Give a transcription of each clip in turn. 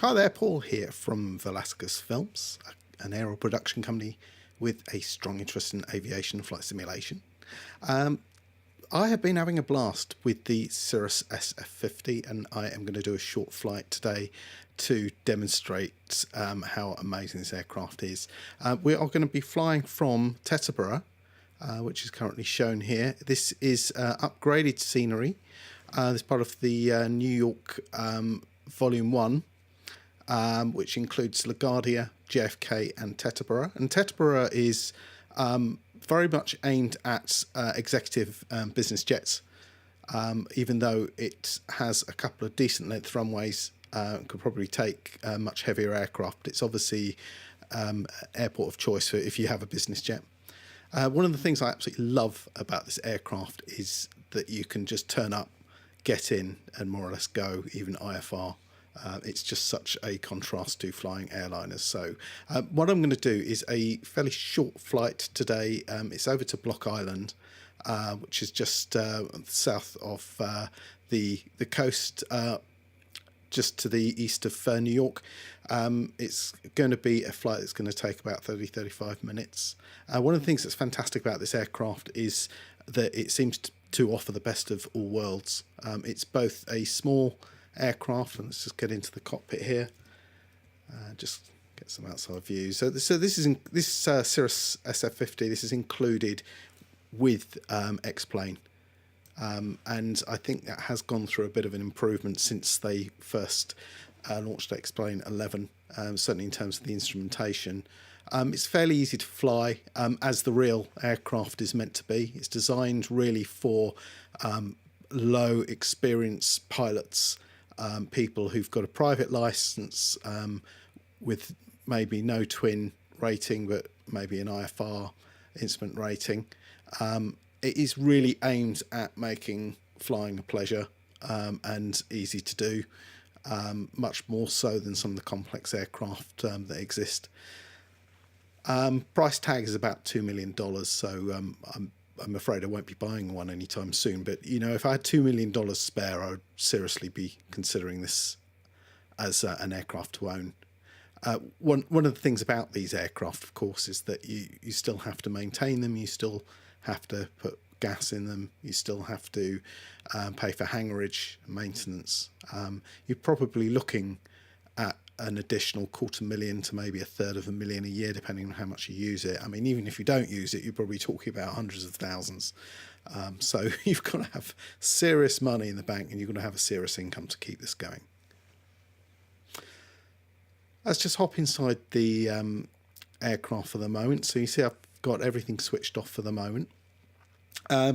Hi there, Paul here from Volaticus Films, an aerial production company with a strong interest in aviation and flight simulation. I have been having a blast with the Cirrus SF50 and I am going to do a short flight today to demonstrate how amazing this aircraft is. We are going to be flying from Teteboro, which is currently shown here. This is upgraded scenery. This is part of the New York Volume 1. Which includes LaGuardia, JFK and Teterboro. And Teteboro is very much aimed at executive business jets, even though it has a couple of decent length runways, could probably take much heavier aircraft. It's obviously airport of choice for if you have a business jet. One of the things I absolutely love about this aircraft is that you can just turn up, get in and more or less go, even IFR. It's just such a contrast to flying airliners. So what I'm going to do is a fairly short flight today. It's over to Block Island, which is just south of the coast, just to the east of New York. It's going to be a flight that's going to take about 30-35 minutes. One of the things that's fantastic about this aircraft is that it seems to offer the best of all worlds. It's both a small aircraft, and let's just get into the cockpit here, just get some outside views. So this is Cirrus SF50. This is included with X-Plane, and I think that has gone through a bit of an improvement since they first launched X-Plane 11, certainly in terms of the instrumentation. It's fairly easy to fly, as the real aircraft is meant to be. It's designed really for low experience pilots, people who've got a private license with maybe no twin rating, but maybe an IFR instrument rating. It is really aimed at making flying a pleasure and easy to do, much more so than some of the complex aircraft that exist. Price tag is about $2 million, so I'm afraid I won't be buying one anytime soon, but you know, if I had $2 million spare, I would seriously be considering this as an aircraft to own. One of the things about these aircraft, of course, is that you still have to maintain them, you still have to put gas in them, you still have to pay for hangarage maintenance. You're probably looking at an additional $250,000 to maybe $350,000 a year, depending on how much you use it. I mean, even if you don't use it, you're probably talking about hundreds of thousands. So you've got to have serious money in the bank, and you've got to have a serious income to keep this going. Let's just hop inside the aircraft for the moment. So you see I've got everything switched off for the moment.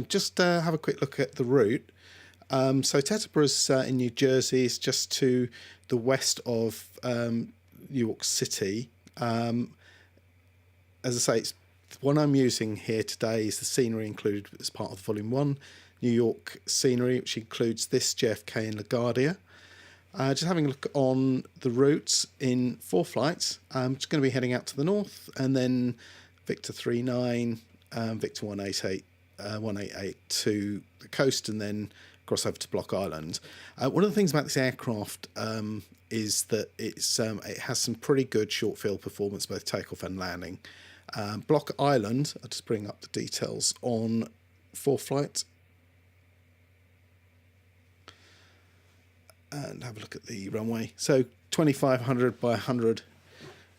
Just have a quick look at the route. So Teteboro's in New Jersey. It's just to the west of New York City. As I say, it's the one I'm using here today is the scenery included as part of Volume 1 New York scenery, which includes this, JFK and LaGuardia. Just having a look on the routes in ForeFlight. I'm just going to be heading out to the north, and then Victor 39, Victor 188 to the coast, and then cross over to Block Island. One of the things about this aircraft is that it has some pretty good short field performance, both takeoff and landing. Block Island, I'll just bring up the details on ForeFlight and have a look at the runway. So 2500 by 100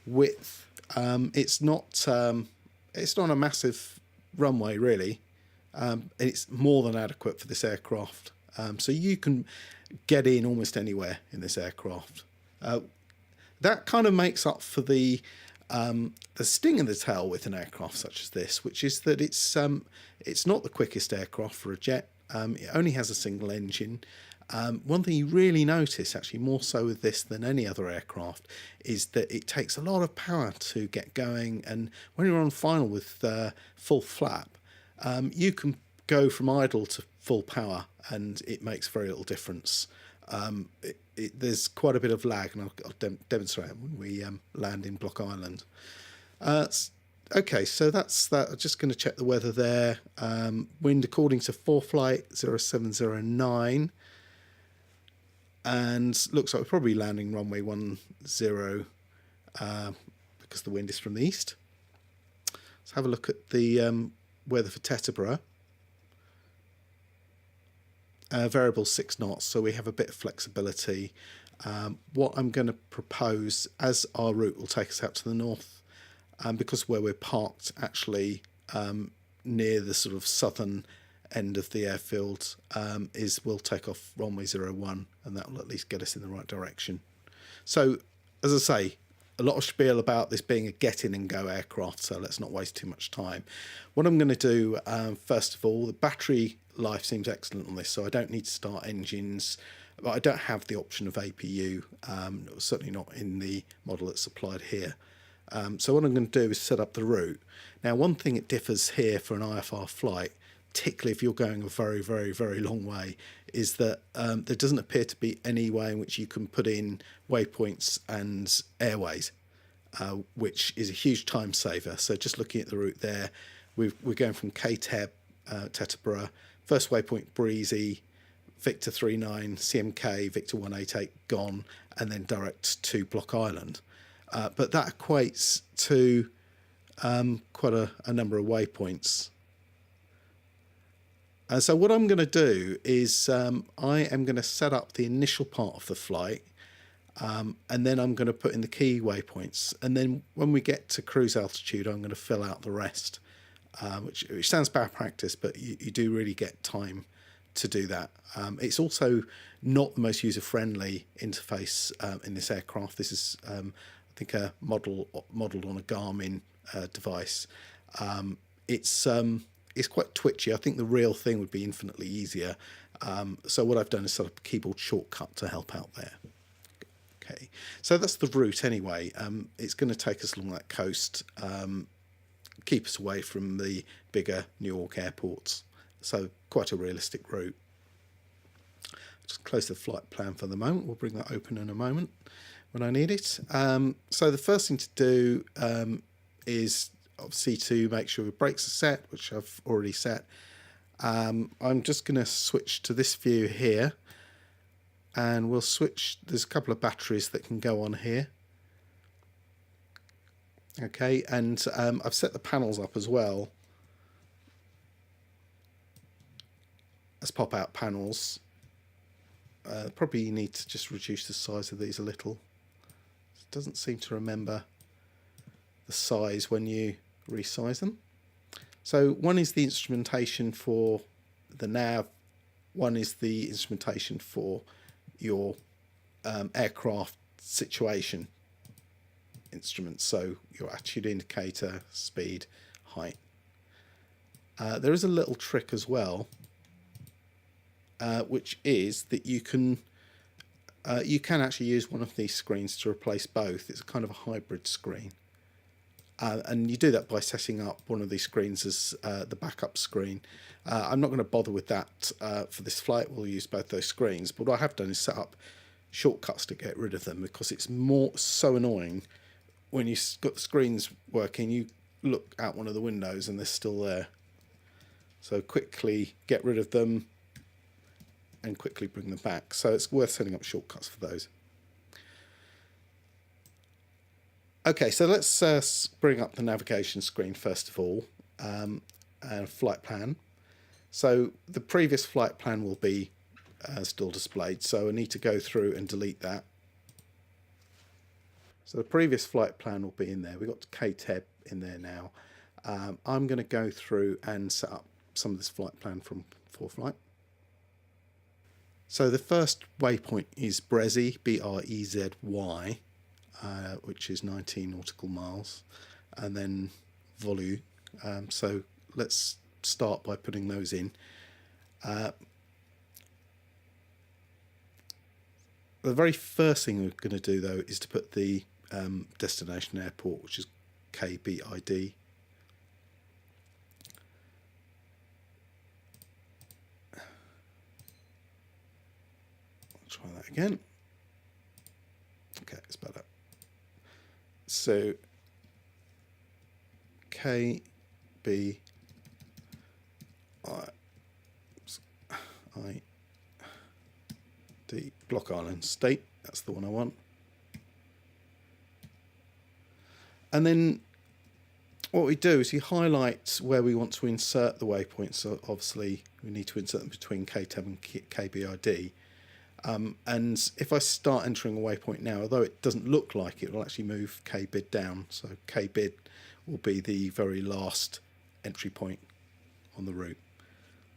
width. It's not a massive runway really. It's more than adequate for this aircraft. So you can get in almost anywhere in this aircraft. That kind of makes up for the sting in the tail with an aircraft such as this, which is that it's not the quickest aircraft for a jet. It only has a single engine. One thing you really notice, actually more so with this than any other aircraft, is that it takes a lot of power to get going, and when you're on final with full flap, you can go from idle to full power and it makes very little difference. There's quite a bit of lag, and I'll demonstrate it when we land in Block Island. Okay, so that's that. I'm just going to check the weather there. Wind according to ForeFlight 0709. and looks like we're probably landing runway 10 because the wind is from the east. Let's have a look at the weather for Teteboro. Variable 6 knots, so we have a bit of flexibility. What I'm going to propose, as our route will take us out to the north, because where we're parked actually near the sort of southern end of the airfield, is we'll take off runway 01, and that will at least get us in the right direction. So, as I say, a lot of spiel about this being a get in and go aircraft, so let's not waste too much time. What I'm going to do, first of all, the battery life seems excellent on this, so I don't need to start engines, but I don't have the option of APU, certainly not in the model that's supplied here. So what I'm going to do is set up the route. Now, one thing it differs here for an IFR flight, particularly if you're going a very, very, very long way, is that there doesn't appear to be any way in which you can put in waypoints and airways, which is a huge time saver. So just looking at the route there, we're going from KTEB, Teteboro, first waypoint Breezy, Victor 39, CMK, Victor 188 gone, and then direct to Block Island. But that equates to quite a number of waypoints. So what I'm going to do is I am going to set up the initial part of the flight, and then I'm going to put in the key waypoints. And then when we get to cruise altitude, I'm going to fill out the rest, which sounds bad practice, but you do really get time to do that. It's also not the most user-friendly interface in this aircraft. This is, I think, a modelled on a Garmin device. It's quite twitchy. I think the real thing would be infinitely easier. So what I've done is set up a keyboard shortcut to help out there. Okay, so that's the route anyway. It's going to take us along that coast, keep us away from the bigger New York airports. So quite a realistic route. Just close the flight plan for the moment. We'll bring that open in a moment when I need it. So the first thing to do is obviously to make sure the brakes are set, which I've already set. I'm just going to switch to this view here, and we'll switch. There's a couple of batteries that can go on here. Okay, and I've set the panels up as well as pop-out panels. Probably need to just reduce the size of these a little. It doesn't seem to remember the size when you resize them. So one is the instrumentation for the nav, one is the instrumentation for your aircraft situation instruments, so your attitude indicator, speed, height. There is a little trick as well, which is that you can actually use one of these screens to replace both. It's kind of a hybrid screen. And you do that by setting up one of these screens as the backup screen. I'm not going to bother with that for this flight. We'll use both those screens. But what I have done is set up shortcuts to get rid of them, because it's so annoying when you've got the screens working, you look out one of the windows and they're still there. So quickly get rid of them and quickly bring them back. So it's worth setting up shortcuts for those. Okay, so let's bring up the navigation screen first of all, and flight plan. So the previous flight plan will be still displayed, so I need to go through and delete that. So the previous flight plan will be in there. We've got KTEB in there now. I'm going to go through and set up some of this flight plan from ForeFlight. So the first waypoint is Brezy, B-R-E-Z-Y. Which is 19 nautical miles, and then Volu. So let's start by putting those in. The very first thing we're going to do, though, is to put the destination airport, which is KBID. I'll try that again. Okay, it's better. So KBID. Block Island State, that's the one I want. And then what we do is you highlight where we want to insert the waypoints. So obviously we need to insert them between KTEB and KBID. And if I start entering a waypoint now, although it doesn't look like it, will actually move KBID down. So KBID will be the very last entry point on the route.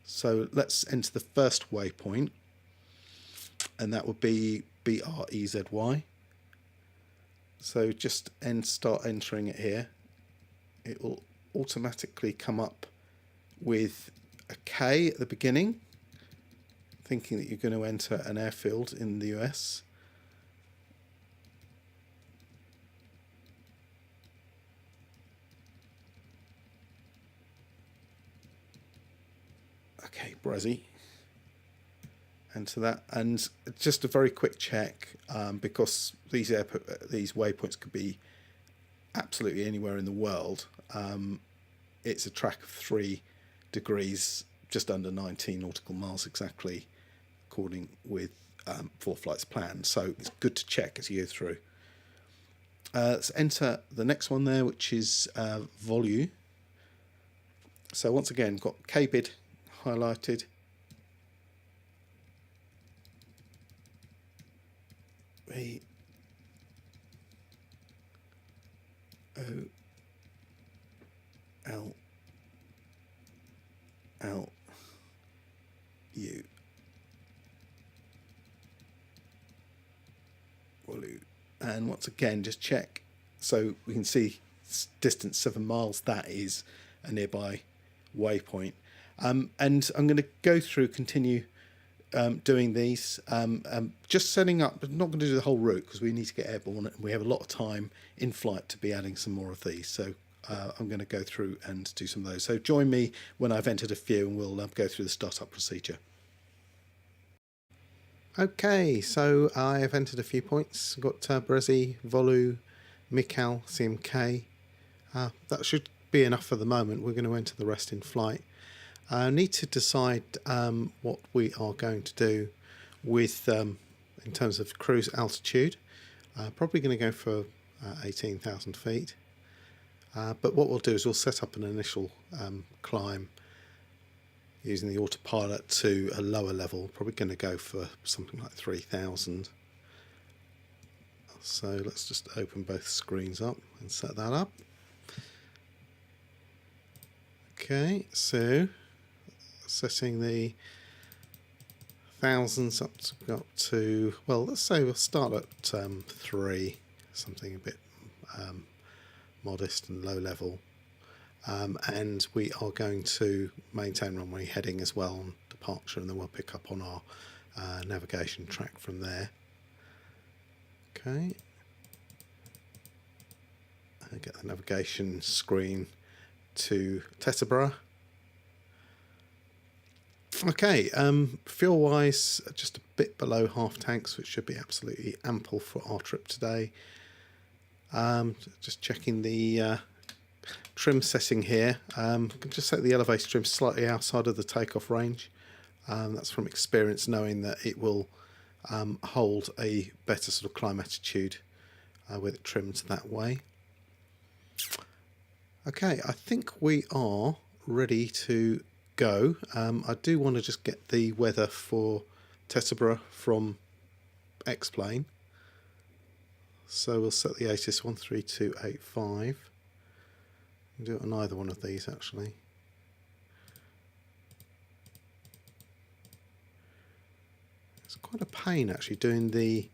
So let's enter the first waypoint, and that would be BREZY. So just start entering it here. It will automatically come up with a K at the beginning, thinking that you're going to enter an airfield in the US. Okay, Brezzy. Enter that, and just a very quick check, because these waypoints could be absolutely anywhere in the world. It's a track of 3 degrees, just under 19 nautical miles exactly, according with ForeFlight's plan. So it's good to check as you go through. Let's enter the next one there, which is Volu. So once again, got KBID highlighted. VOLU. Volu. And once again, just check. So we can see distance 7 miles. That is a nearby waypoint. And I'm going to go through, continue doing these, just setting up, but not going to do the whole route because we need to get airborne and we have a lot of time in flight to be adding some more of these. So I'm going to go through and do some of those. So join me when I've entered a few and we'll go through the startup procedure. Okay, so I have entered a few points. I've got Brezzy, Volu, Mikal, CMK. That should be enough for the moment. We're going to enter the rest in flight. I need to decide what we are going to do with in terms of cruise altitude. Probably going to go for 18,000 feet. But what we'll do is we'll set up an initial climb using the autopilot to a lower level. Probably going to go for something like 3,000. So let's just open both screens up and set that up. Okay, so setting the thousands up to, well, let's say we'll start at 3, something a bit modest and low level, and we are going to maintain runway heading as well on departure, and then we'll pick up on our navigation track from there. Okay, and get the navigation screen to Teteboro. Okay, fuel wise, just a bit below half tanks, which should be absolutely ample for our trip today. Just checking the trim setting here. I can just set the elevator trim slightly outside of the takeoff range. That's from experience, knowing that it will hold a better sort of climb attitude with it trimmed that way. Okay, I think we are ready to go. I do want to just get the weather for Teteboro from X-Plane. So we'll set the ATIS 13285. We'll do it on either one of these actually. It's quite a pain actually doing the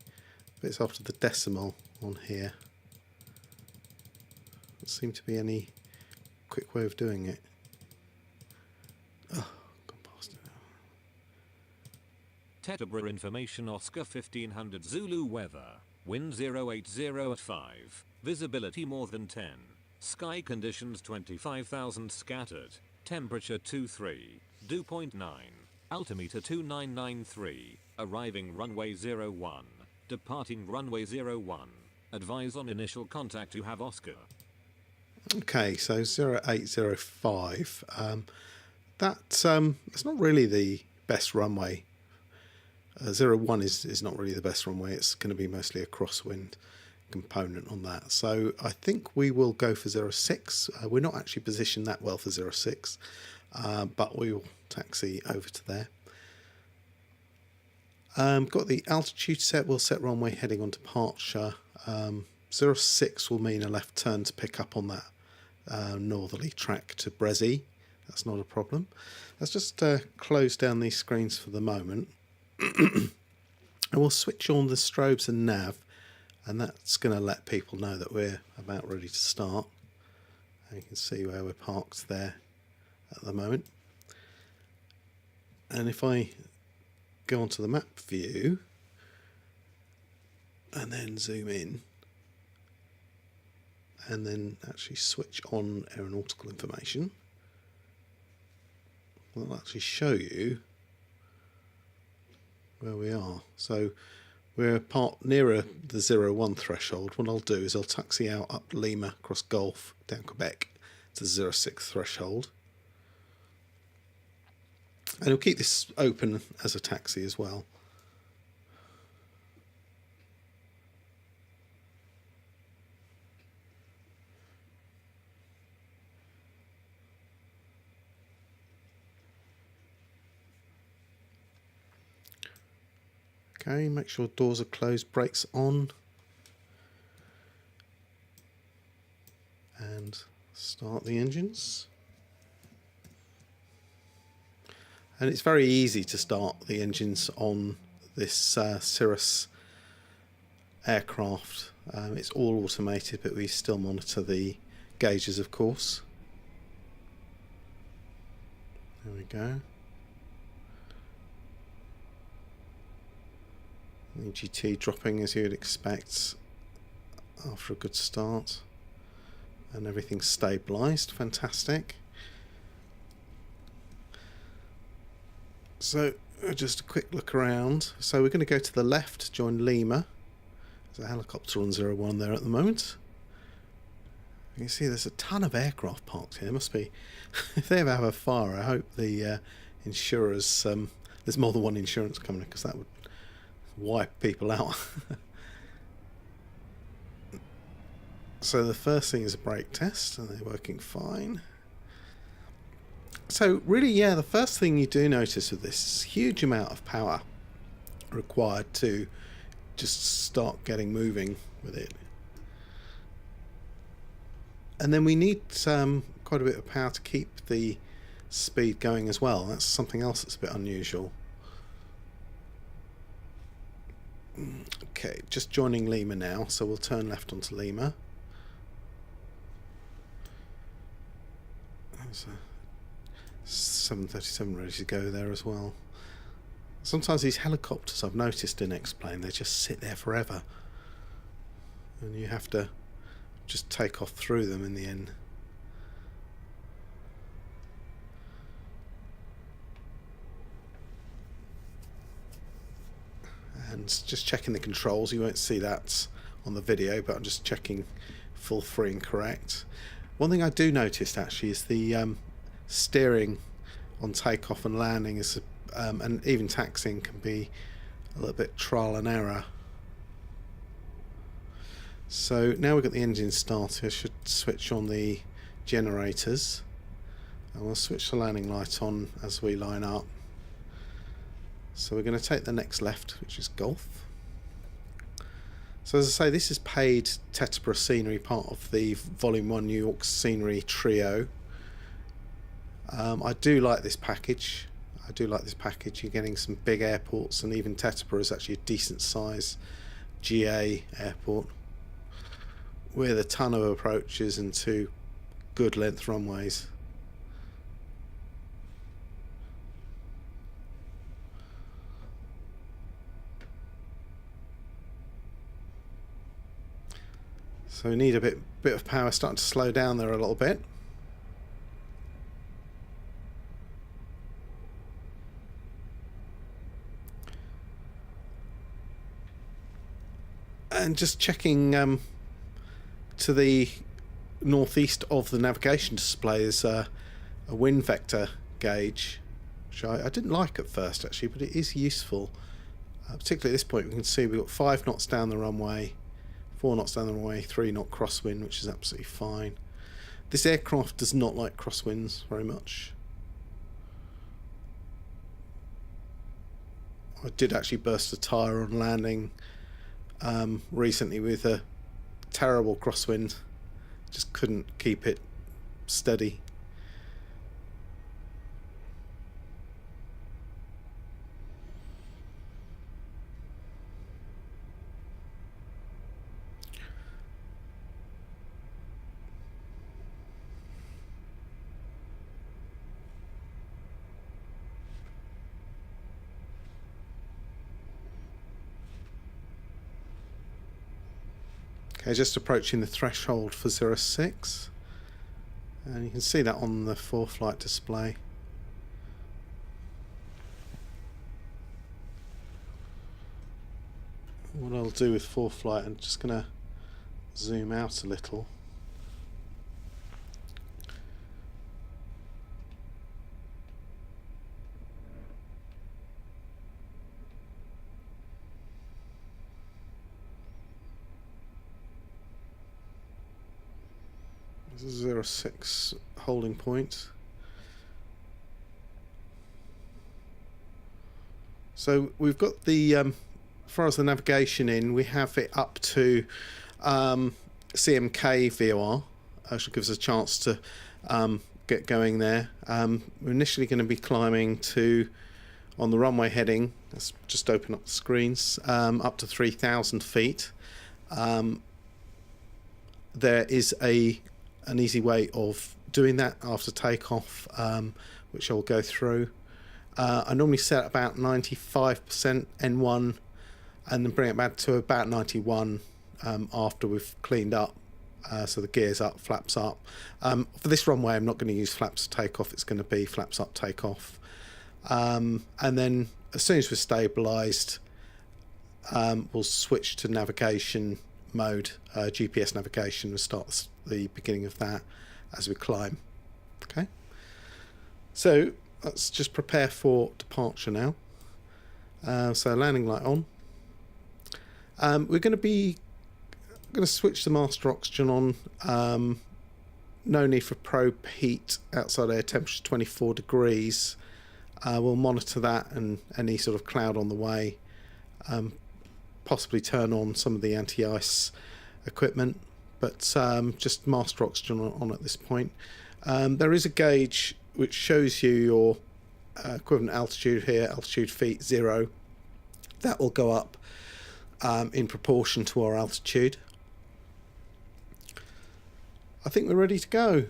bits after the decimal on here. Doesn't seem to be any quick way of doing it. Oh, gone past it now. Teteboro information Oscar 1500 Zulu weather. Wind 080 at 5. Visibility more than 10. Sky conditions 25,000 scattered. Temperature 23. Dew point 9. Altimeter 2993. Arriving runway 01. Departing runway 01. Advise on initial contact. You have Oscar. Okay, so 0805. It's not really the best runway 01 is not really the best runway. It's going to be mostly a crosswind component on that. So I think we will go for 06. We're not actually positioned that well for 06, but we will taxi over to there. Got the altitude set. We'll set runway heading on departure. 06 will mean a left turn to pick up on that northerly track to Brezzy. That's not a problem. Let's just close down these screens for the moment. And we'll switch on the strobes and nav, and that's going to let people know that we're about ready to start. And you can see where we're parked there at the moment. And if I go onto the map view and then zoom in and then actually switch on aeronautical information, we'll actually show you where we are. So we're part nearer the 01 threshold. What I'll do is I'll taxi out up Lima, across Gulf, down Quebec to 06 threshold. And we'll keep this open as a taxi as well. Okay, make sure doors are closed, brakes on, and start the engines. And it's very easy to start the engines on this Cirrus aircraft. It's all automated, but we still monitor the gauges, of course. There we go. EGT dropping as you would expect after a good start, and everything's stabilised. Fantastic. So just a quick look around. So we're going to go to the left, join Lima. There's a helicopter on 01 there at the moment. You can see there's a ton of aircraft parked here. Must be, if they ever have a fire, I hope the insurers, there's more than one insurance company, because that would wipe people out. So the first thing is a brake test, and they're working fine. So really, yeah, the first thing you do notice with this huge amount of power required to just start getting moving with it. And then we need quite a bit of power to keep the speed going as well. That's something else that's a bit unusual. Okay, just joining Lima now, so we'll turn left onto Lima. There's a 737 ready to go there as well. Sometimes these helicopters, I've noticed in X-Plane, they just sit there forever, and you have to just take off through them in the end. And just checking the controls. You won't see that on the video, but I'm just checking full free and correct. One thing I do notice actually is the steering on takeoff and landing is, and even taxiing can be a little bit trial and error. So now we've got the engine started, I should switch on the generators, and we'll switch the landing light on as we line up. So we're going to take the next left, which is Golf. So as I say, this is paid Teteboro scenery, part of the Volume 1 New York scenery trio. I do like this package. You're getting some big airports, and even Teteboro is actually a decent size GA airport with a ton of approaches and 2 good length runways. So we need a bit of power. Starting to slow down there a little bit. And just checking to the northeast of the navigation display is a wind vector gauge, which I didn't like at first actually, but it is useful Particularly at this point, we can see we've got 5 knots down the runway, 4 knots down the runway, 3 knot crosswind, which is absolutely fine. This aircraft does not like crosswinds very much. I did actually burst a tyre on landing recently with a terrible crosswind. Just couldn't keep it steady. Okay, just approaching the threshold for 06, and you can see that on the ForeFlight display. What I'll do with ForeFlight, I'm just going to zoom out a little. This is 06 holding point. So we've got the, as far as the navigation in, we have it up to CMK VOR. Actually gives us a chance to get going there. We're initially going to be climbing to, on the runway heading, let's just open up the screens, up to 3,000 feet. There is an easy way of doing that after takeoff, which I'll go through. I normally set about 95% N1 and then bring it back to about 91 after we've cleaned up. So the gear's up, flaps up. For this runway, I'm not going to use flaps takeoff. It's going to be flaps up takeoff. And then as soon as we're stabilised, we'll switch to navigation mode, GPS navigation, and start the beginning of that as we climb. Okay, so let's just prepare for departure now. So landing light on. We're going to switch the master oxygen on. No need for probe heat outside air temperature 24 degrees. We'll monitor that and any sort of cloud on the way. Possibly turn on some of the anti-ice equipment, but just master oxygen on at this point. There is a gauge which shows you your equivalent altitude here, altitude feet 0. That will go up in proportion to our altitude. I think we're ready to go.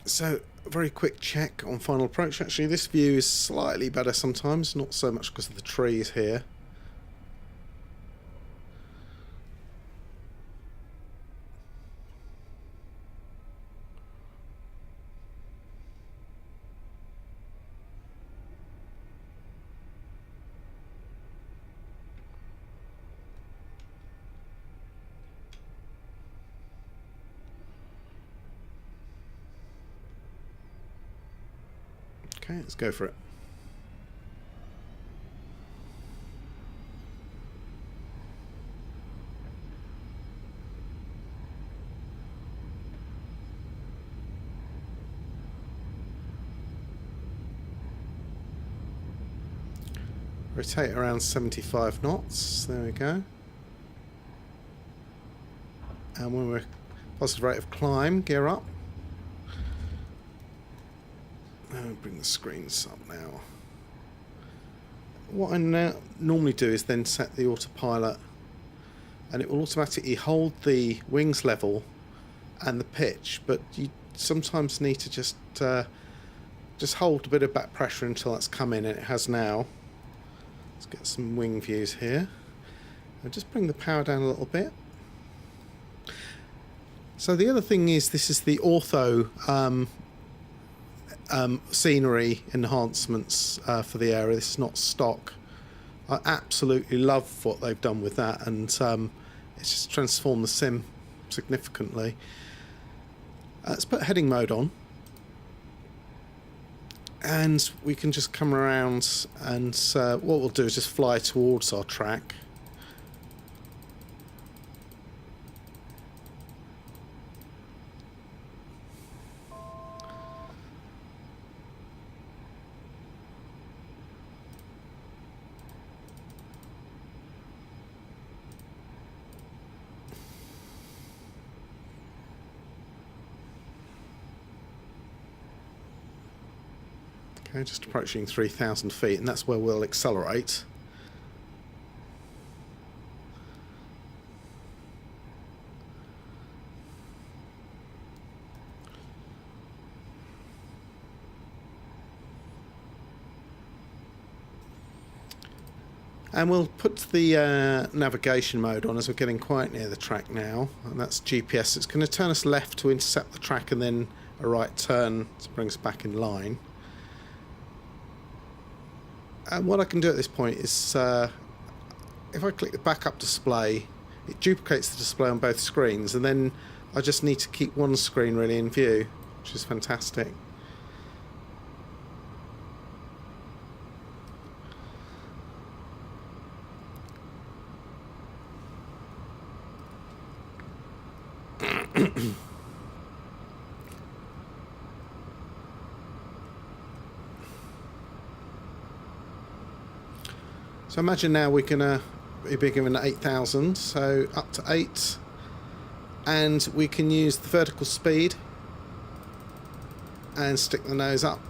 So a very quick check on final approach. Actually, this view is slightly better sometimes, not so much because of the trees here. Okay, let's go for it. Rotate around 75 knots. There we go. And when we're positive rate of climb, gear up. Bring the screens up now. What I normally do is then set the autopilot, and it will automatically hold the wings level and the pitch, but you sometimes need to just hold a bit of back pressure until that's come in, and it has now. Let's get some wing views here. And just bring the power down a little bit. So the other thing is, this is the Ortho scenery enhancements for the area. This is not stock. I absolutely love what they've done with that, and it's just transformed the sim significantly. Let's put heading mode on, And we can just come around, and what we'll do is just fly towards our track. Okay, just approaching 3,000 feet, and that's where we'll accelerate. And we'll put the navigation mode on as we're getting quite near the track now, and that's GPS. It's going to turn us left to intercept the track, and then a right turn to bring us back in line. And what I can do at this point is, if I click the backup display, it duplicates the display on both screens, and then I just need to keep one screen really in view, which is fantastic. So imagine now we're going to be given 8,000, so up to 8, and we can use the vertical speed and stick the nose up.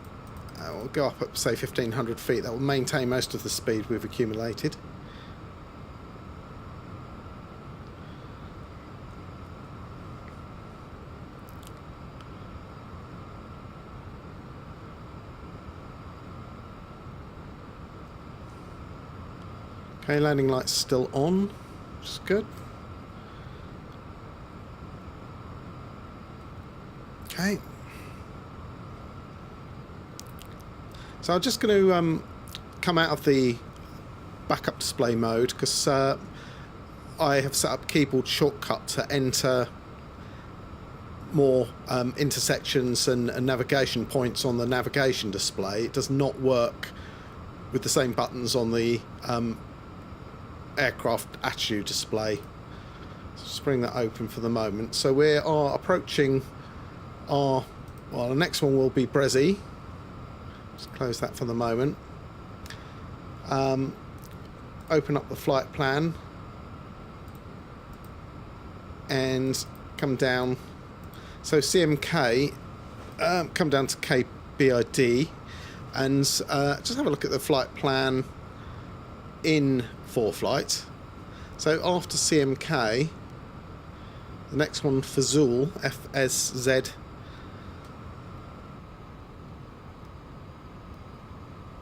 We'll go up say 1,500 feet. That will maintain most of the speed we've accumulated. Okay, landing lights still on, which is good. Okay. So I'm just going to come out of the backup display mode, because I have set up keyboard shortcut to enter more intersections and navigation points on the navigation display. It does not work with the same buttons on the aircraft attitude display. So just bring that open for the moment. So we are approaching our, well, the next one will be Brezzy. Just close that for the moment. Open up the flight plan and come down. So CMK, come down to KBID and just have a look at the flight plan in ForeFlight. So after CMK, the next one for Zool, FSZ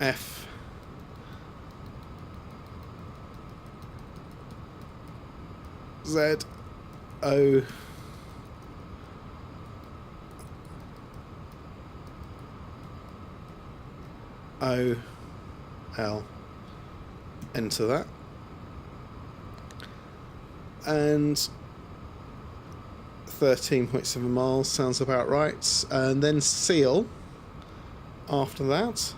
F Z O O L. Enter that, and 13.7 miles sounds about right, and then seal after that.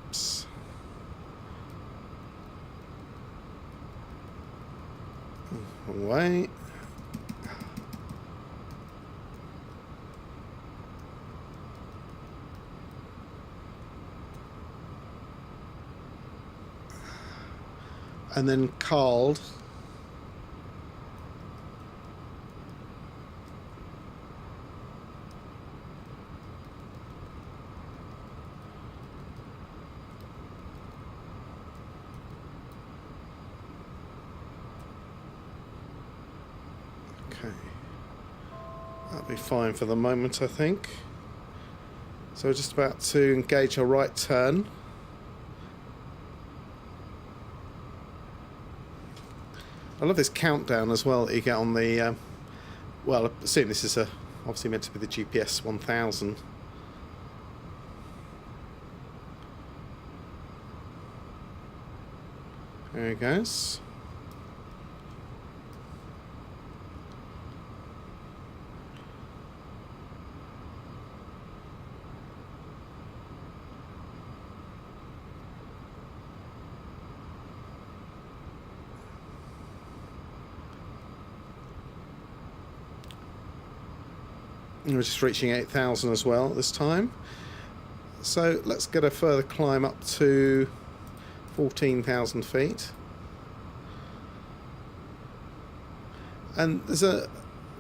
Oops. Wrong way. And then called okay, that'll be fine for the moment, I think. So we're just about to engage a right turn. I love this countdown as well that you get on the, well, I assume this is obviously meant to be the GPS 1000. There it goes. We're just reaching 8,000 as well this time. So let's get a further climb up to 14,000 feet. And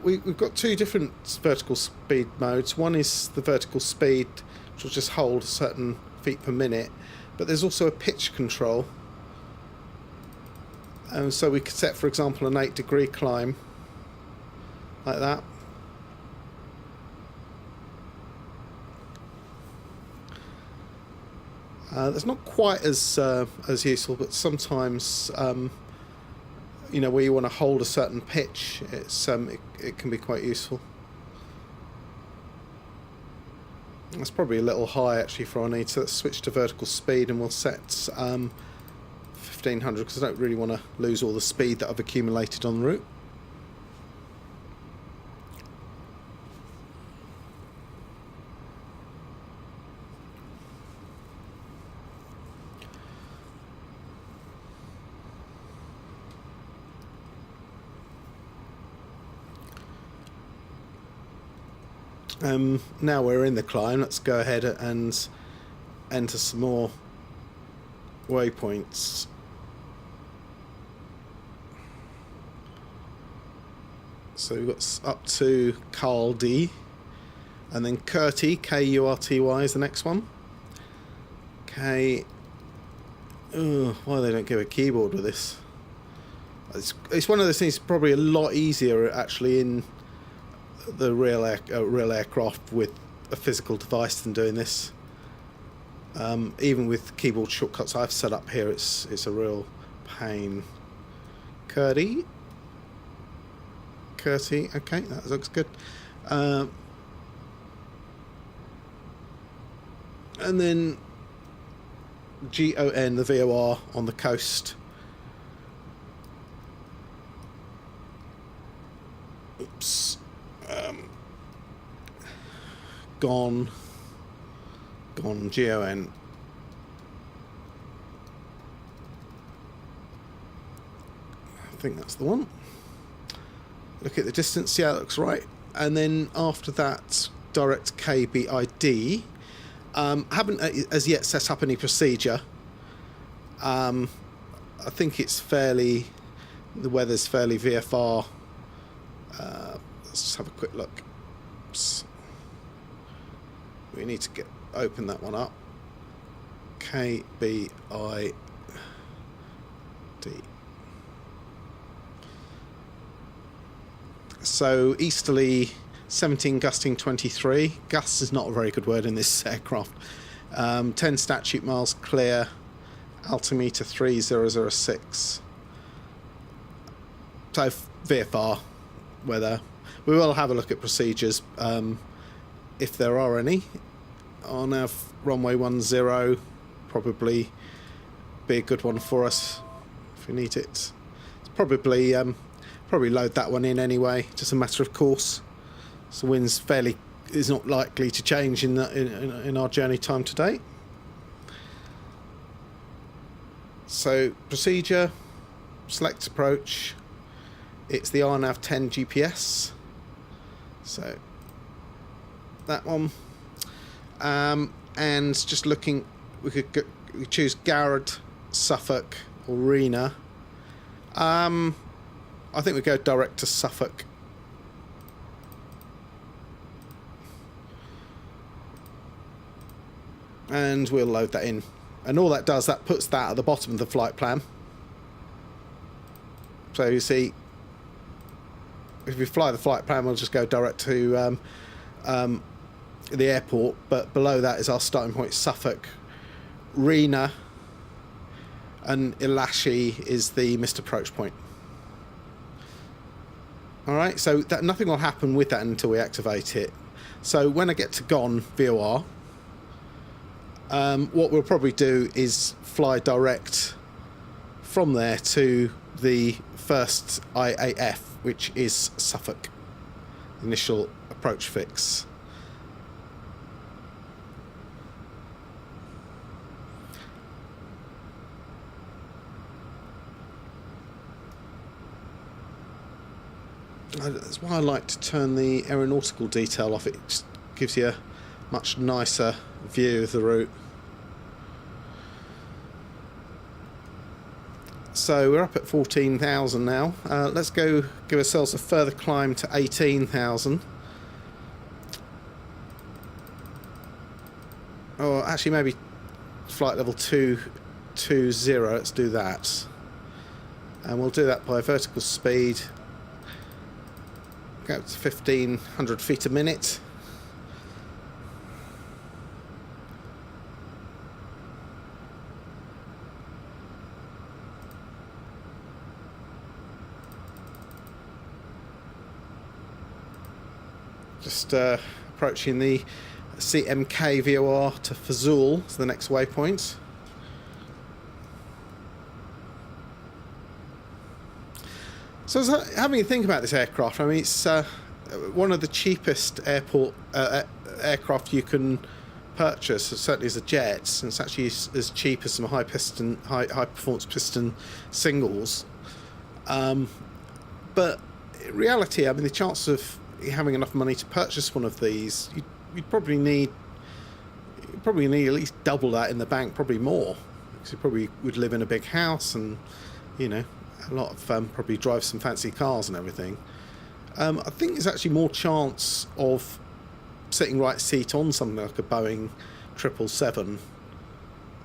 we've got two different vertical speed modes. One is the vertical speed, which will just hold a certain feet per minute, but there's also a pitch control. And so we could set, for example, an 8-degree climb like that. That's not quite as useful, but sometimes you know, where you want to hold a certain pitch, it can be quite useful. That's probably a little high actually for our needs, so let's switch to vertical speed and we'll set 1500 because I don't really want to lose all the speed that I've accumulated on the route. Now we're in the climb, let's go ahead and enter some more waypoints. So we've got up to KBID, and then Kurty, K-U-R-T-Y is the next one. Why they don't give a keyboard with this? It's one of those things probably a lot easier actually in the real aircraft with a physical device than doing this. Even with keyboard shortcuts I've set up here, it's a real pain. Kurty, okay, that looks good. And then GON, the VOR on the coast. Oops. Gone, GON. I think that's the one. Look at the distance, yeah, that looks right. And then after that, direct KBID. Haven't as yet set up any procedure. I think it's the weather's fairly VFR. Let's just have a quick look. Oops. We need to open that one up. KBID. So easterly 17, gusting 23. Gust is not a very good word in this aircraft. 10 statute miles clear. Altimeter 3006. So VFR weather. We will have a look at procedures if there are any. On our runway 10, probably be a good one for us if we need it. It's probably load that one in anyway, just a matter of course. So wind's is not likely to change in our journey time to date. So procedure, select approach. It's the RNAV 10 GPS. So that one. And just looking, we choose Garrett, Suffolk, or Rena. I think we go direct to Suffolk. And we'll load that in. And all that does, that puts that at the bottom of the flight plan. So you see, if we fly the flight plan, we'll just go direct to the airport, but below that is our starting point, Suffolk. Rena and Ilashi is the missed approach point. Alright, so nothing will happen with that until we activate it. So when I get to GON VOR, what we'll probably do is fly direct from there to the first IAF, which is Suffolk. Initial approach fix. That's why I like to turn the aeronautical detail off. It just gives you a much nicer view of the route. So we're up at 14,000 now. Let's go give ourselves a further climb to 18,000. Or actually maybe flight level 220, let's do that. And we'll do that by vertical speed. Go up to 1,500 feet a minute. Just approaching the CMK VOR to Fazul, to the next waypoint. So I was having a think about this aircraft. I mean, it's one of the cheapest aircraft you can purchase, certainly as a jet, and it's actually as cheap as some high performance piston singles. But in reality, I mean, the chance of having enough money to purchase one of these, you'd probably need at least double that in the bank, probably more, because you probably would live in a big house and, you know, a lot of probably drive some fancy cars and everything. I think there's actually more chance of sitting right seat on something like a Boeing 777.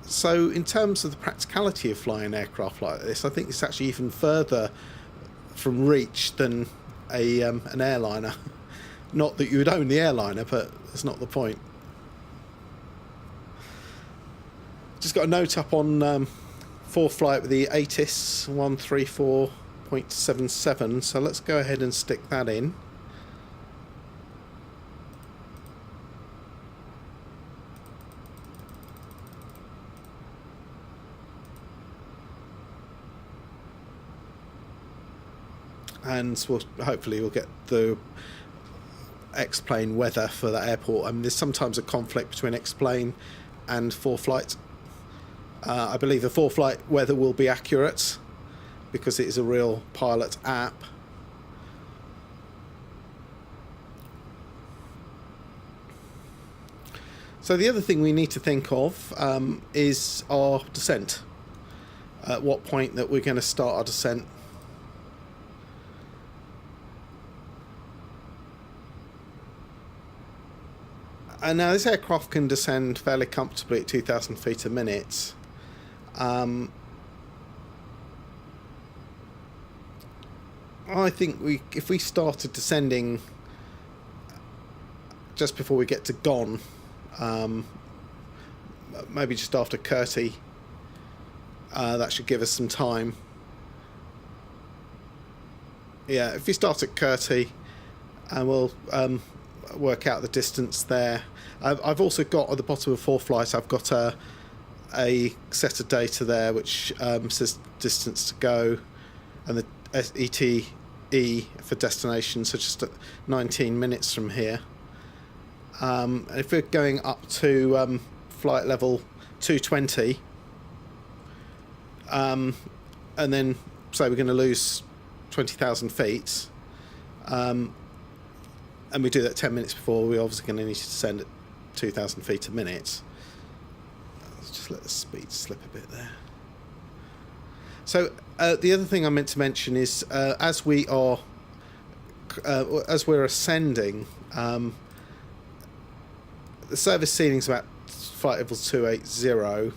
So in terms of the practicality of flying aircraft like this, I think it's actually even further from reach than an airliner. Not that you would own the airliner, but that's not the point. Just got a note up on ForeFlight with the ATIS 134.77, so let's go ahead and stick that in. And hopefully we'll get the X-plane weather for that airport. I mean, there's sometimes a conflict between X-plane and ForeFlight. I believe the ForeFlight weather will be accurate because it is a real pilot app. So the other thing we need to think of is our descent. At what point that we're going to start our descent. And now this aircraft can descend fairly comfortably at 2,000 feet a minute. I think if we started descending just before we get to Gone, maybe just after Curtie, that should give us some time. Yeah, if we start at Curtie, and we'll work out the distance there. I've also got at the bottom of ForeFlight, I've got a set of data there which says distance to go, and the ETE for destination, so just at 19 minutes from here. And if we're going up to flight level 220, and then say we're going to lose 20,000 feet, and we do that 10 minutes before, we're obviously going to need to descend at 2,000 feet a minute. Let's just let the speed slip a bit there. So the other thing I meant to mention is as we're ascending, the service ceiling is about flight level 280.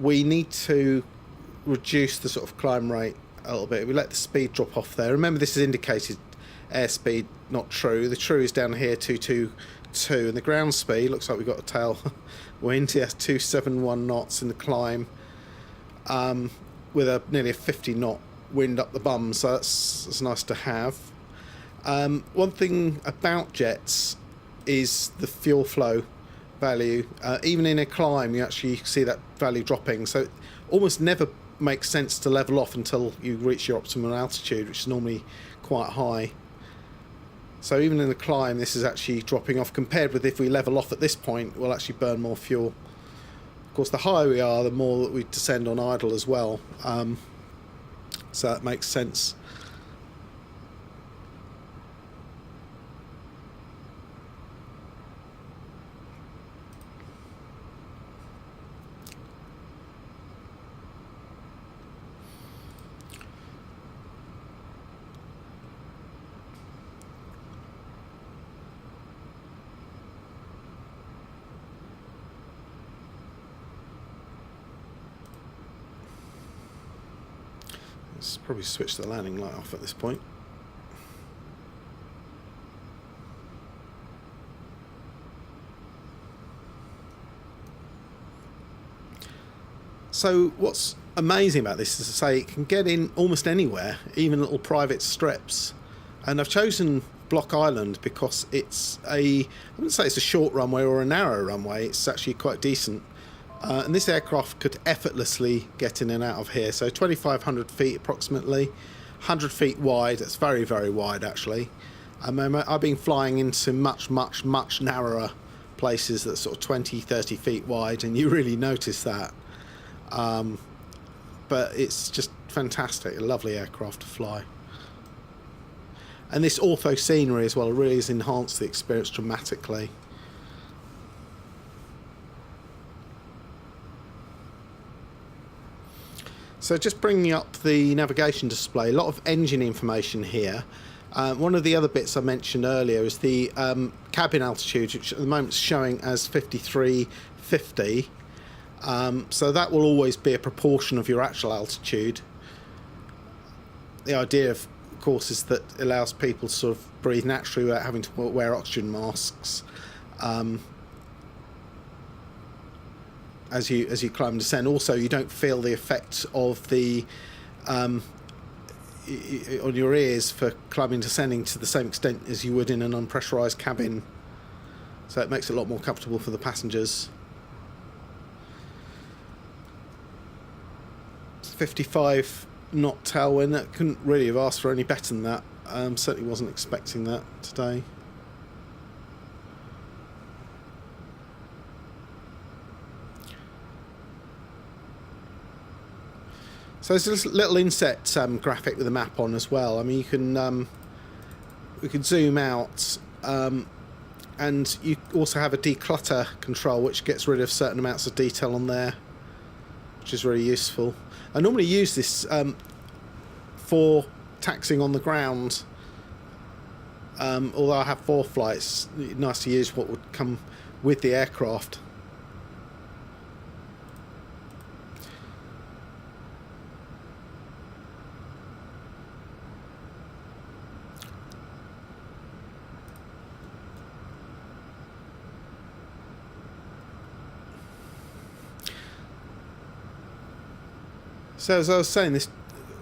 We need to reduce the sort of climb rate a little bit. We let the speed drop off there. Remember, this is indicated airspeed, not true. The true is down here, 222, and the ground speed looks like we've got a tail wind. Yes, 271 knots in the climb, with nearly a 50 knot wind up the bum. So that's nice to have. One thing about jets is the fuel flow value. Even in a climb, you actually see that value dropping. So it almost never makes sense to level off until you reach your optimal altitude, which is normally quite high. So even in the climb, this is actually dropping off, compared with if we level off at this point, we'll actually burn more fuel. Of course, the higher we are, the more that we descend on idle as well. So that makes sense. Probably switch the landing light off at this point. So what's amazing about this is to say it can get in almost anywhere, even little private strips. And I've chosen Block Island because it's I wouldn't say it's a short runway or a narrow runway, it's actually quite decent. And this aircraft could effortlessly get in and out of here. So 2,500 feet approximately, 100 feet wide, that's very, very wide actually. I've been flying into much, much, much narrower places that's sort of 20, 30 feet wide, and you really notice that. But it's just fantastic, a lovely aircraft to fly. And this ortho scenery as well really has enhanced the experience dramatically. So just bringing up the navigation display, a lot of engine information here. One of the other bits I mentioned earlier is the cabin altitude, which at the moment is showing as 5350. So that will always be a proportion of your actual altitude. The idea, of course, is that it allows people to sort of breathe naturally without having to wear oxygen masks as you climb and descend. Also, you don't feel the effect of the on your ears for climbing and descending to the same extent as you would in an unpressurized cabin. So it makes it a lot more comfortable for the passengers. 55 knot tailwind, that couldn't really have asked for any better than that. Certainly wasn't expecting that today. So there's this little inset graphic with a map on as well. I mean, you can we can zoom out, and you also have a declutter control which gets rid of certain amounts of detail on there, which is really useful. I normally use this for taxiing on the ground, although I have ForeFlights. Nice to use what would come with the aircraft. So as I was saying, this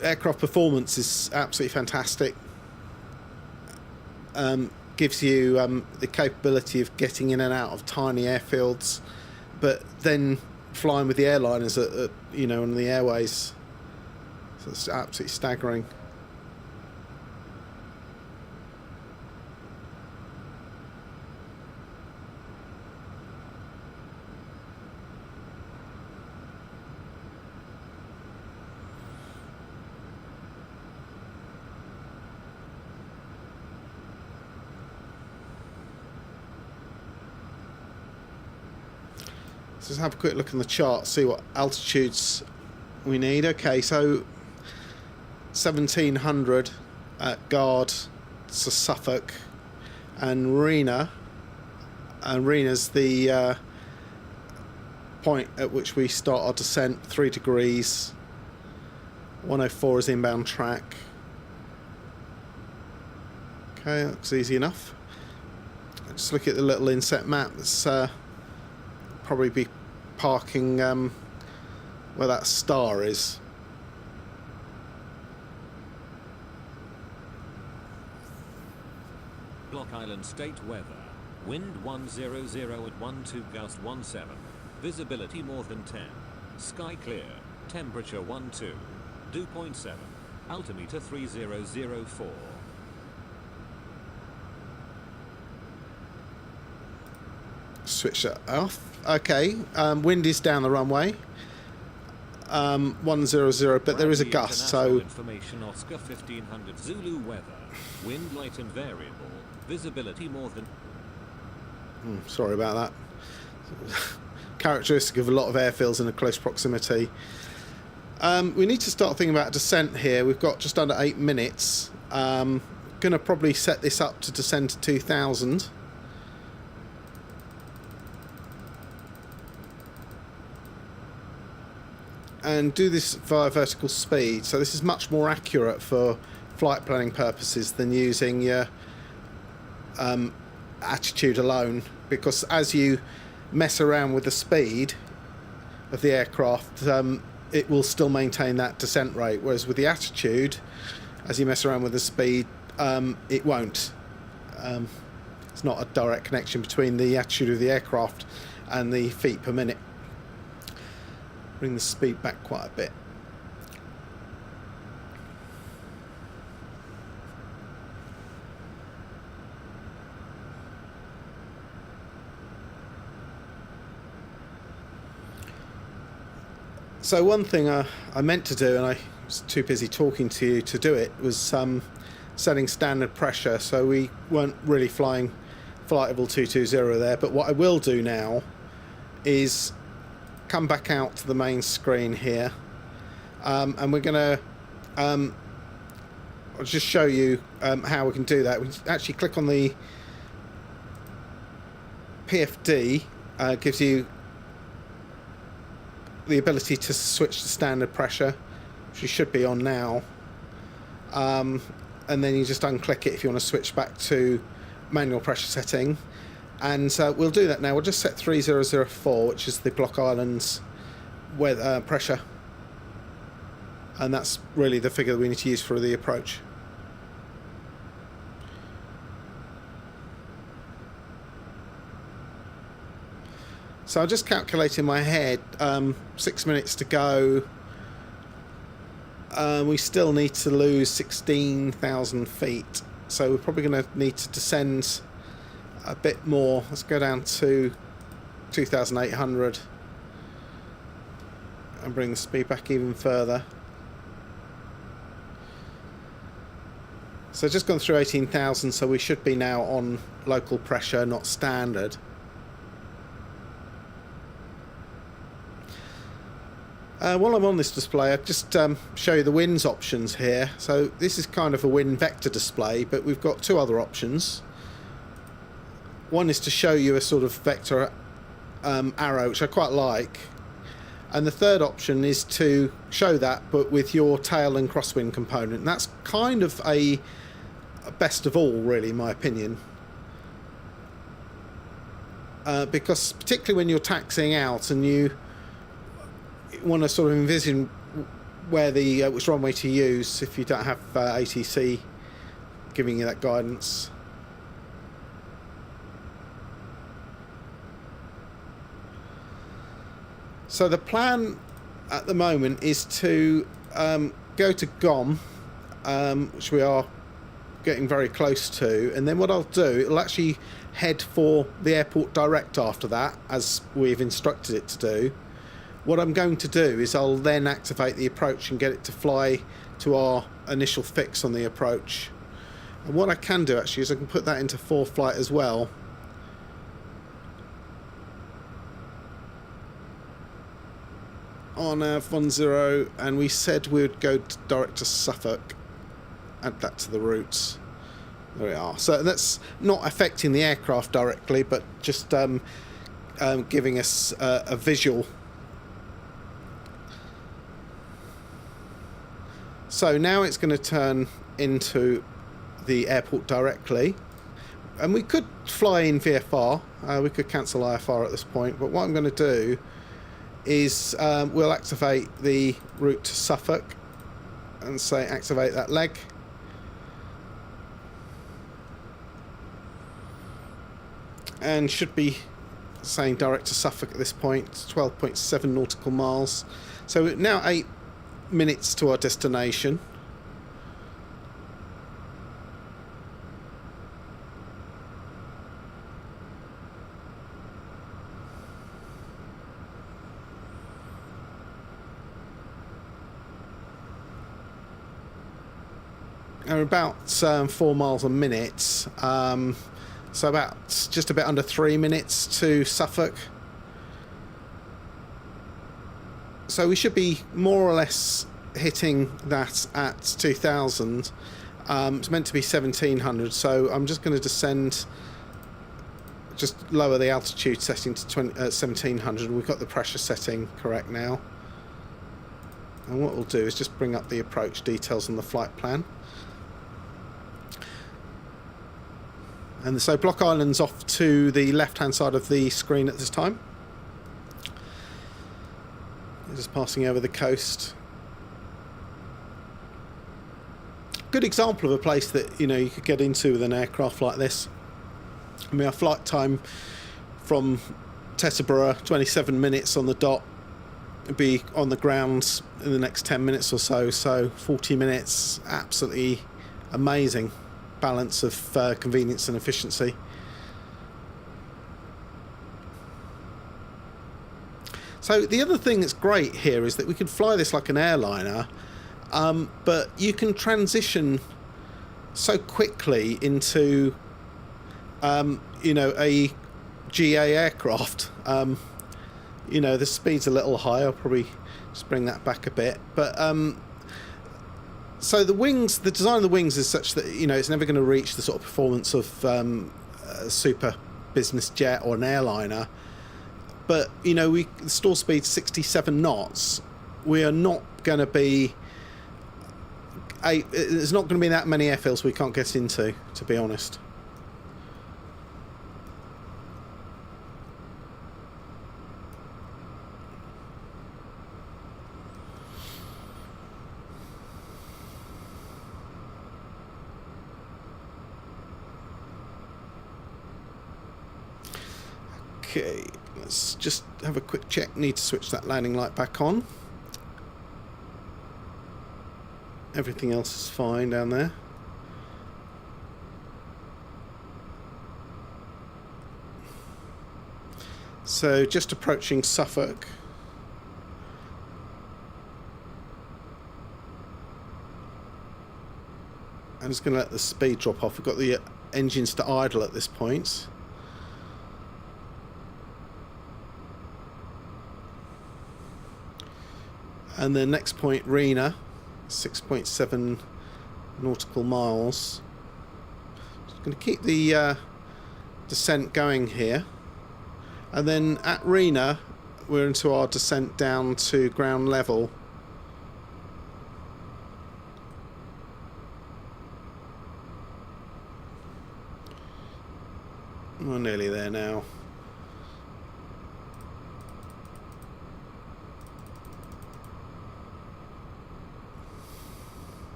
aircraft performance is absolutely fantastic. Gives you the capability of getting in and out of tiny airfields, but then flying with the airliners at you know, on the airways. So it's absolutely staggering. So let's have a quick look on the chart, see what altitudes we need. Okay, so 1700 at Guard, so Suffolk, and Rena. And Rena's the point at which we start our descent, 3 degrees. 104 is inbound track. Okay, that looks easy enough. Just look at the little inset map. It's probably be parking where that star is. Block Island state weather. Wind 100 at 12 gust 17. Visibility more than 10. Sky clear. Temperature 12. Dew point 7. Altimeter 3004. Switch that off. Okay, wind is down the runway. 100, but there is a gust, so information Oscar 1500 Zulu weather. Wind light and variable. Visibility more than. Sorry about that. Characteristic of a lot of airfields in a close proximity. We need to start thinking about descent here. We've got just under 8 minutes. Gonna probably set this up to descend to 2000. and do this via vertical speed. So this is much more accurate for flight planning purposes than using your attitude alone, because as you mess around with the speed of the aircraft, it will still maintain that descent rate, whereas with the attitude, as you mess around with the speed, it won't. It's not a direct connection between the attitude of the aircraft and the feet per minute. Bring the speed back quite a bit. So one thing I meant to do, and I was too busy talking to you to do it, was setting standard pressure, so we weren't really flying Flightable 220 there. But what I will do now is come back out to the main screen here, and we're going to I'll just show you how we can do that. We actually click on the PFD, gives you the ability to switch to standard pressure, which you should be on now, and then you just unclick it if you want to switch back to manual pressure setting. And we'll do that now. We'll just set 3004, which is the Block Islands weather pressure, and that's really the figure that we need to use for the approach. So I'll just calculate in my head, 6 minutes to go. We still need to lose 16,000 feet, so we're probably going to need to descend a bit more. Let's go down to 2,800 and bring the speed back even further. So just gone through 18,000, so we should be now on local pressure, not standard. While I'm on this display, I'll just show you the winds options here. So this is kind of a wind vector display, but we've got two other options. One is to show you a sort of vector arrow, which I quite like. And the third option is to show that, but with your tail and crosswind component. And that's kind of a best of all, really, in my opinion. Because particularly when you're taxiing out and you want to sort of envision where the which runway to use if you don't have ATC giving you that guidance. So the plan at the moment is to go to GOM, which we are getting very close to, and then what I'll do, it'll actually head for the airport direct after that, as we've instructed it to do. What I'm going to do is I'll then activate the approach and get it to fly to our initial fix on the approach. And what I can do actually is I can put that into ForeFlight as well. On our 10, and we said we would go direct to Suffolk. Add that to the routes. There we are. So that's not affecting the aircraft directly, but just giving us a visual. So now it's going to turn into the airport directly, and we could fly in VFR, we could cancel IFR at this point, but what I'm going to do is we'll activate the route to Suffolk and say activate that leg. And should be saying direct to Suffolk at this point, 12.7 nautical miles. So we're now 8 minutes to our destination. And we're about 4 miles a minute, so about just a bit under 3 minutes to Suffolk. So we should be more or less hitting that at 2000. It's meant to be 1700, so I'm just going to descend, just lower the altitude setting to 1700. We've got the pressure setting correct now. And what we'll do is just bring up the approach details on the flight plan. And so Block Island's off to the left-hand side of the screen at this time. Just passing over the coast. Good example of a place that, you know, you could get into with an aircraft like this. I mean, our flight time from Teteboro, 27 minutes on the dot. Be on the ground in the next 10 minutes or so, so 40 minutes, absolutely amazing balance of convenience and efficiency. So the other thing that's great here is that we can fly this like an airliner, but you can transition so quickly into you know, a GA aircraft. You know, the speed's a little high. I'll probably just bring that back a bit. But so the wings, the design of the wings is such that, you know, it's never going to reach the sort of performance of a super business jet or an airliner. But, you know, the stall speed's 67 knots. We are not going to be... there's not going to be that many airfields we can't get into, to be honest. Okay, let's just have a quick check. Need to switch that landing light back on. Everything else is fine down there. So just approaching Suffolk. I'm just going to let the speed drop off. We've got the engines to idle at this point. And the next point, Rena, 6.7 nautical miles. Just going to keep the descent going here. And then at Rena, we're into our descent down to ground level. We're nearly there now.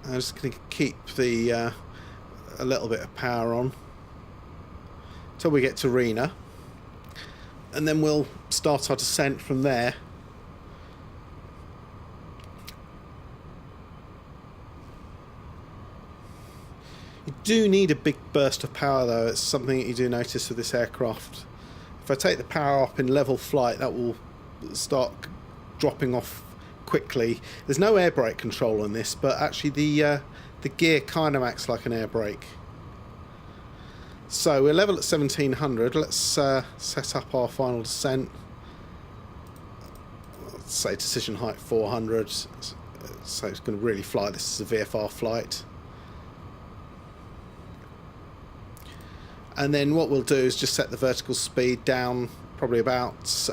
I'm just going to keep the a little bit of power on until we get to Rena, and then we'll start our descent from there. You do need a big burst of power though. It's something that you do notice with this aircraft. If I take the power up in level flight, that will start dropping off quickly. There's no air brake control on this, but actually the gear kind of acts like an air brake. So we're level at 1700. Let's set up our final descent. Let's say decision height 400. So it's going to really fly. This is a VFR flight. And then what we'll do is just set the vertical speed down probably about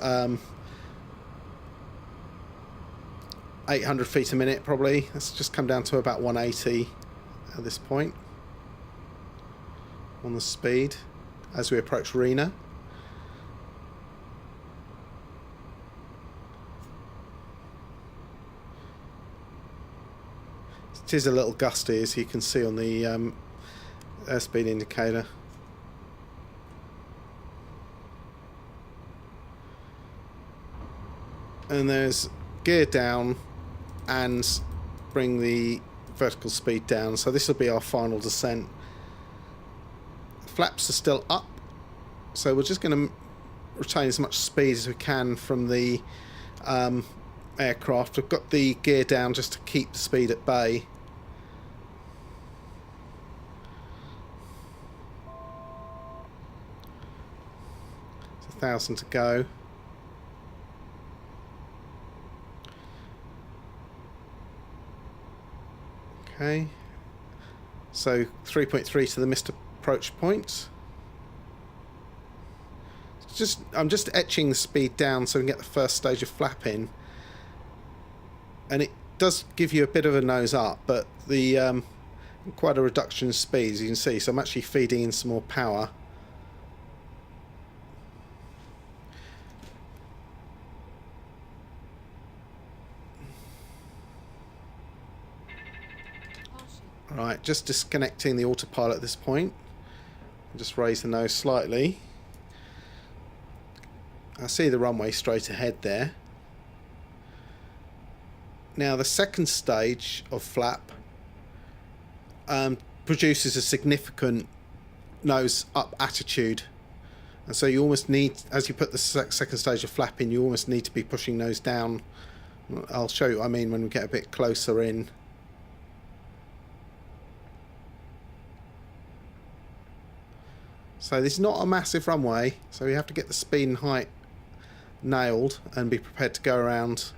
800 feet a minute probably. Let's just come down to about 180 at this point on the speed as we approach Rena. It is a little gusty, as you can see on the airspeed indicator. And there's gear down and bring the vertical speed down. So this will be our final descent. Flaps are still up, so we're just going to retain as much speed as we can from the aircraft. We've got the gear down just to keep the speed at bay. It's 1,000 to go. Okay, so 3.3 to the missed approach point. I'm just etching the speed down so we can get the first stage of flap in, and it does give you a bit of a nose up, but the quite a reduction in speed, as you can see. So I'm actually feeding in some more power. Right, just disconnecting the autopilot at this point. Just raise the nose slightly. I see the runway straight ahead there. Now the second stage of flap produces a significant nose up attitude, and so you almost need, as you put the second stage of flap in, you almost need to be pushing nose down. I'll show you what I mean when we get a bit closer in. So this is not a massive runway, so you have to get the speed and height nailed and be prepared to go around.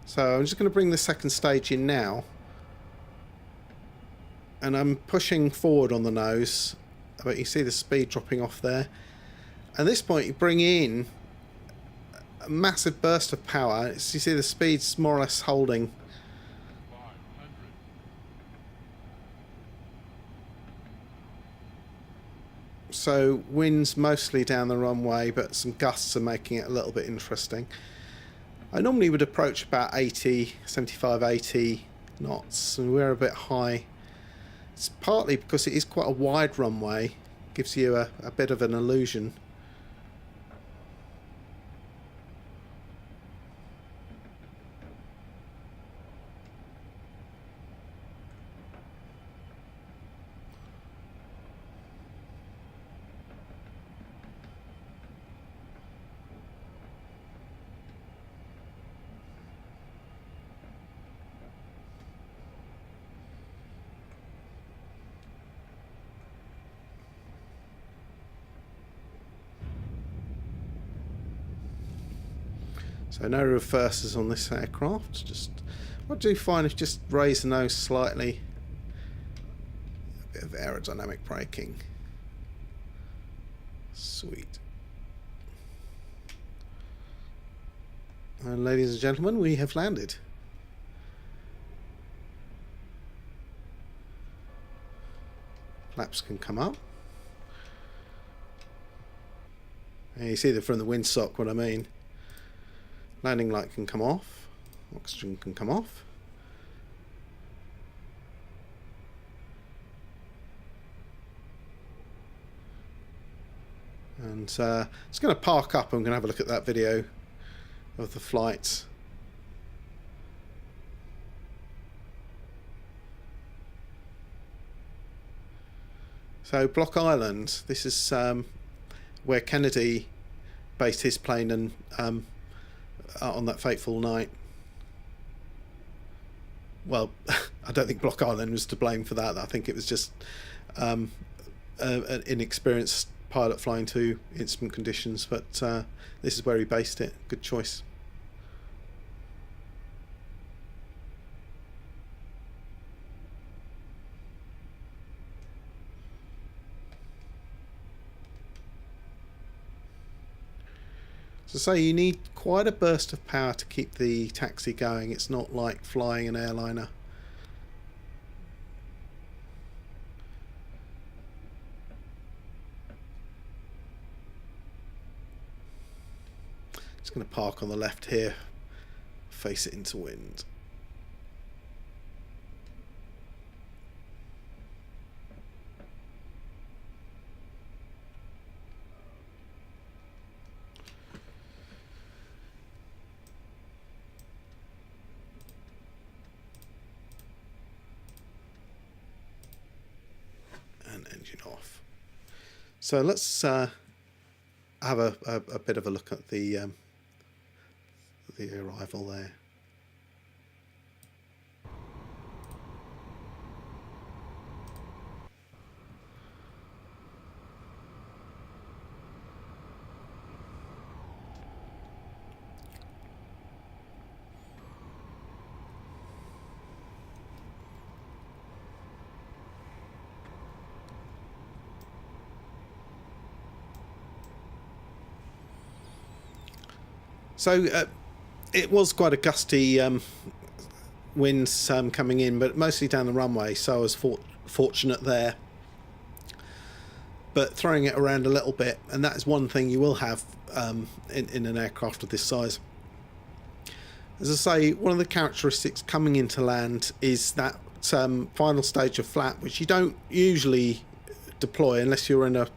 So I'm just going to bring the second stage in now, and I'm pushing forward on the nose, but you see the speed dropping off there. At this point you bring in a massive burst of power. You see the speed's more or less holding. So wind's mostly down the runway, but some gusts are making it a little bit interesting. I normally would approach about 80, 75, 80 knots, and we're a bit high. It's partly because it is quite a wide runway, gives you a bit of an illusion. So no reversers on this aircraft. Just what I do find is just raise the nose slightly. A bit of aerodynamic braking. Sweet. And ladies and gentlemen, we have landed. Flaps can come up. And you see that from the windsock what I mean. Landing light can come off, oxygen can come off. And it's going to park up. I'm going to have a look at that video of the flights. So Block Island, this is where Kennedy based his plane and on that fateful night. Well, I don't think Block Island was to blame for that. I think it was just an inexperienced pilot flying to instrument conditions, but this is where he based it. Good choice. So say you need quite a burst of power to keep the taxi going. It's not like flying an airliner. Just going to park on the left here, face it into wind. Engine off. So let's have a bit of a look at the arrival there. So it was quite a gusty winds coming in, but mostly down the runway, so I was fortunate there. But throwing it around a little bit, and that is one thing you will have in an aircraft of this size. As I say, one of the characteristics coming into land is that final stage of flap, which you don't usually deploy unless you're in a...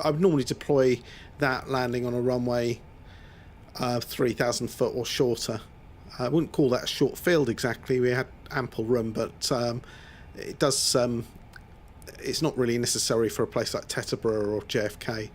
I would normally deploy that landing on a runway 3,000 foot or shorter. I wouldn't call that a short field exactly, we had ample room, but it does... it's not really necessary for a place like Teteboro or JFK.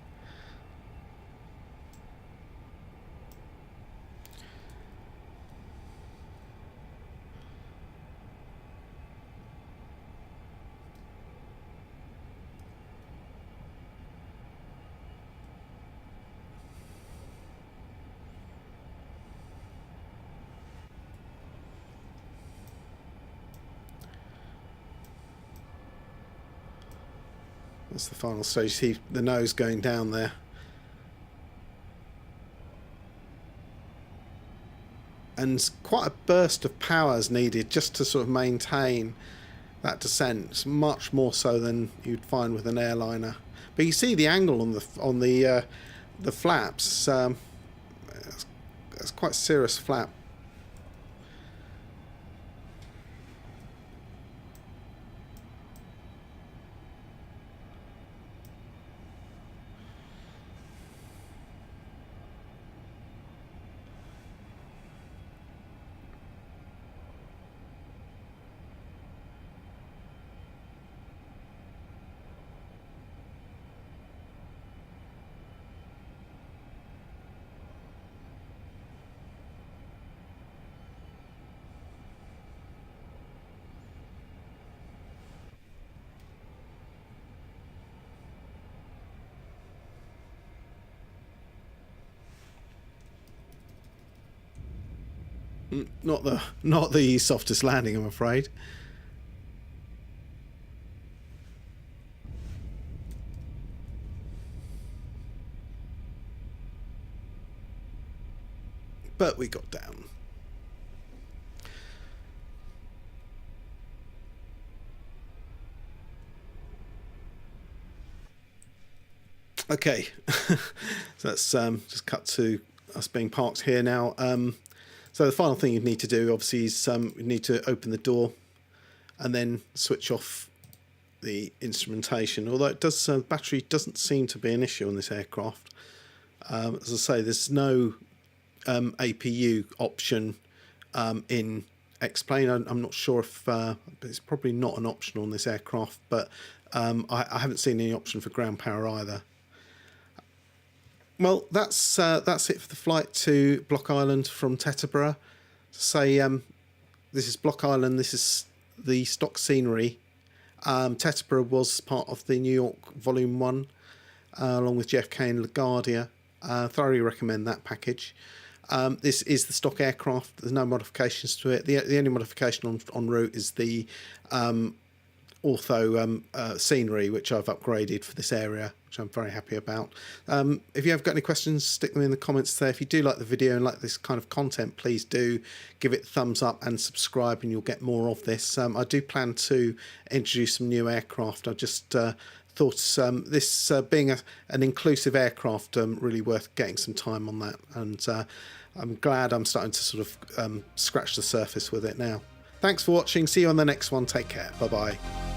That's the final stage. See the nose going down there. And quite a burst of power is needed just to sort of maintain that descent. It's much more so than you'd find with an airliner. But you see the angle on the flaps. It's quite serious flap. Not the softest landing, I'm afraid. But we got down. Okay, so let's just cut to us being parked here now. So the final thing you'd need to do, obviously, is you need to open the door and then switch off the instrumentation. Although it does, battery doesn't seem to be an issue on this aircraft. As I say, there's no APU option in X-Plane. I'm not sure if it's probably not an option on this aircraft, but I haven't seen any option for ground power either. Well, that's it for the flight to Block Island from Teteboro. Say, this is Block Island. This is the stock scenery. Teteboro was part of the New York Volume 1, along with JFK and LaGuardia. Thoroughly recommend that package. This is the stock aircraft. There's no modifications to it. The only modification en route is the Ortho scenery, which I've upgraded for this area, which I'm very happy about. If you have got any questions, stick them in the comments there. If you do like the video and like this kind of content, please do give it a thumbs up and subscribe, and you'll get more of this. I do plan to introduce some new aircraft. I just thought this being an inclusive aircraft, really worth getting some time on that, and I'm glad I'm starting to sort of scratch the surface with it now. Thanks for watching. See you on the next one. Take care. Bye bye.